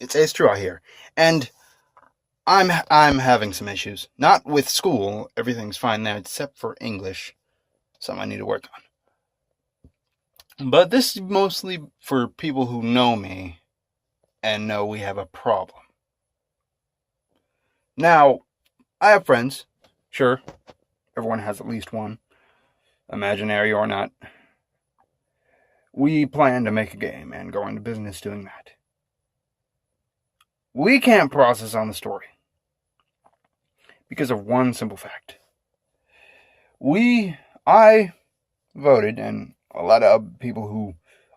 It's true, I hear. And I'm having some issues. Not with school, everything's fine there except for English, something I need to work on. But this is mostly for people who know me and know we have a problem. Now, I have friends. Sure, everyone has at least one, imaginary or not. We plan to make a game and go into business doing that. We can't process on the story because of one simple fact. I voted, and a lot of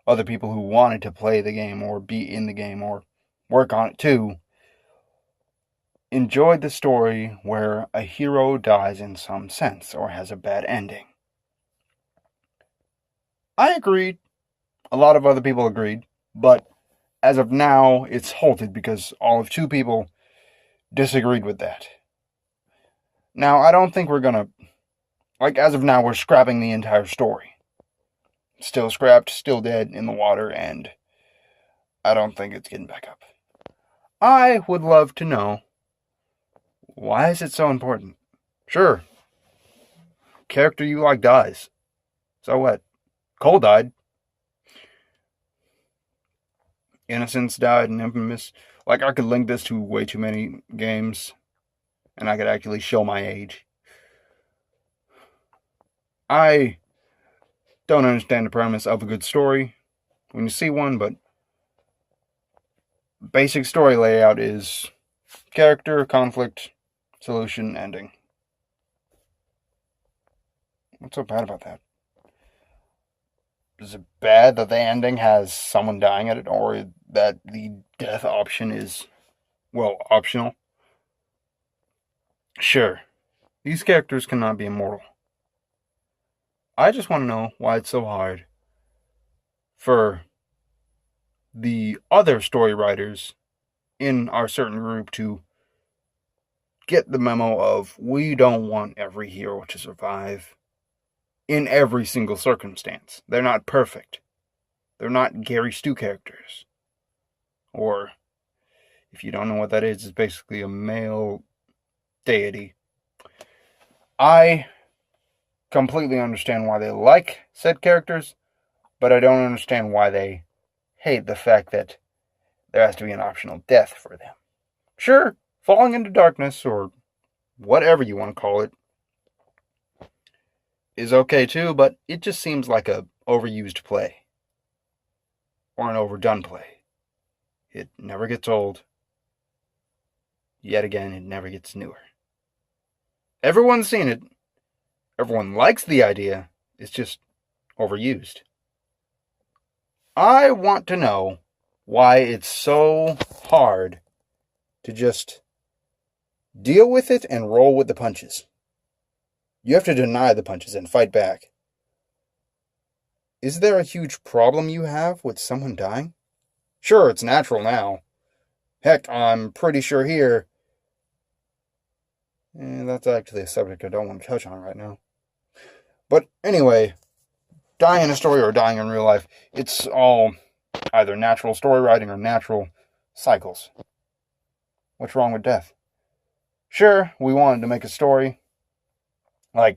other people who wanted to play the game or be in the game or work on it too, enjoyed the story where a hero dies in some sense or has a bad ending. I agreed. A lot of other people agreed, but as of now, it's halted because all of two people disagreed with that. Now, I don't think we're gonna, as of now, we're scrapping the entire story. Still scrapped, still dead in the water, and I don't think it's getting back up. I would love to know, why is it so important? Sure, character you like dies. So what? Cole died. Innocence died and Infamous. I could link this to way too many games, and I could actually show my age. I don't understand the premise of a good story when you see one, but basic story layout is character, conflict, solution, ending. What's so bad about that? Is it bad that the ending has someone dying at it, or that the death option is, optional? Sure, these characters cannot be immortal. I just want to know why it's so hard for the other story writers in our certain group to get the memo of, we don't want every hero to survive in every single circumstance. They're not perfect. They're not Gary Stu characters. Or, if you don't know what that is, it's basically a male deity. I completely understand why they like said characters, but I don't understand why they hate the fact that there has to be an optional death for them. Sure, falling into darkness, or whatever you want to call it, is okay too, but it just seems like a overused play. Or an overdone play. It never gets old. Yet again, it never gets newer. Everyone's seen it. Everyone likes the idea. It's just overused. I want to know why it's so hard to just deal with it and roll with the punches. You have to deny the punches and fight back. Is there a huge problem you have with someone dying? Sure, it's natural now. Heck, I'm pretty sure here. That's actually a subject I don't want to touch on right now. But anyway, dying in a story or dying in real life, it's all either natural story writing or natural cycles. What's wrong with death? Sure, we wanted to make a story. The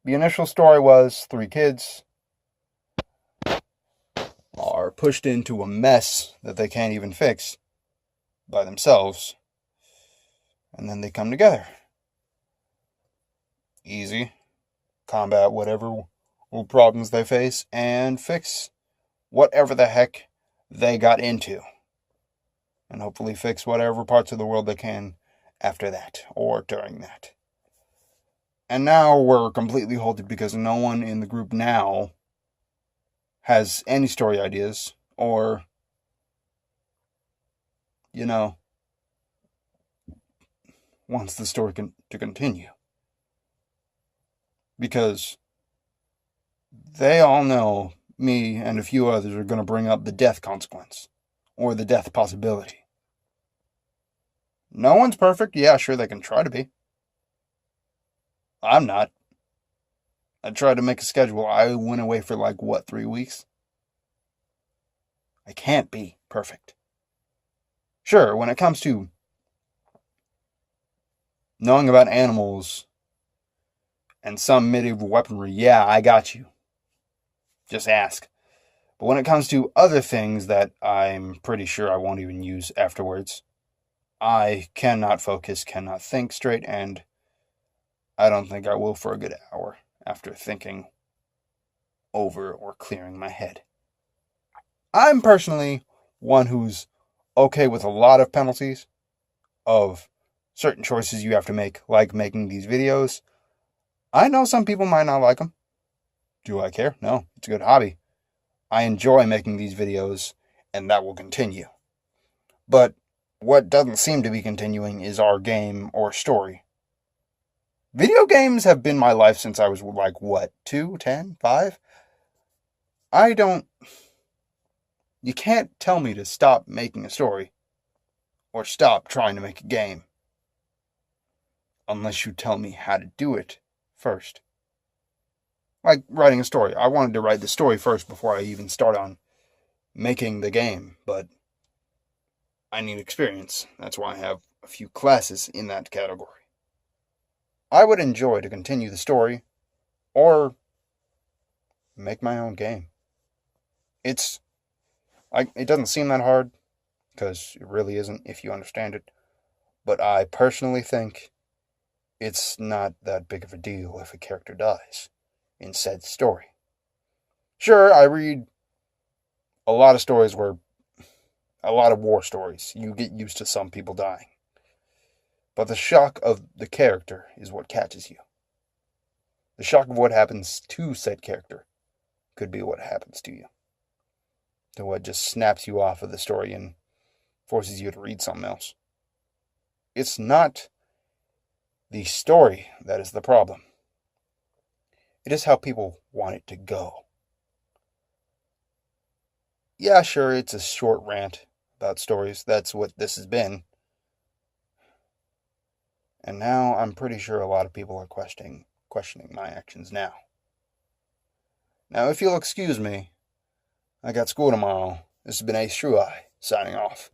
initial story was 3 kids are pushed into a mess that they can't even fix by themselves, and then they come together. Easy. Combat whatever problems they face and fix whatever the heck they got into. And hopefully fix whatever parts of the world they can after that or during that. And now we're completely halted because no one in the group now has any story ideas or, wants the story to continue. Because they all know me and a few others are going to bring up the death consequence or the death possibility. No one's perfect. Yeah, sure, they can try to be. I'm not. I tried to make a schedule. I went away for 3 weeks? I can't be perfect. Sure, when it comes to knowing about animals and some medieval weaponry, yeah, I got you. Just ask. But when it comes to other things that I'm pretty sure I won't even use afterwards, I cannot focus, cannot think straight, and I don't think I will for a good hour after thinking over or clearing my head. I'm personally one who's okay with a lot of penalties of certain choices you have to make, like making these videos. I know some people might not like them. Do I care? No, it's a good hobby. I enjoy making these videos, and that will continue. But what doesn't seem to be continuing is our game or story. Video games have been my life since I was like, what, 2, 10, 5? I don't. You can't tell me to stop making a story or stop trying to make a game unless you tell me how to do it first. Like writing a story. I wanted to write the story first before I even start on making the game, but I need experience. That's why I have a few classes in that category. I would enjoy to continue the story or make my own game. It doesn't seem that hard because it really isn't if you understand it, but I personally think it's not that big of a deal if a character dies in said story. Sure, I read a lot of stories where a lot of war stories. You get used to some people dying. But the shock of the character is what catches you. The shock of what happens to said character could be what happens to you. To what just snaps you off of the story and forces you to read something else. It's not the story that is the problem. It is how people want it to go. Yeah, sure, it's a short rant about stories. That's what this has been. And now I'm pretty sure a lot of people are questioning my actions now. Now, if you'll excuse me, I got school tomorrow. This has been Ace True Eye, signing off.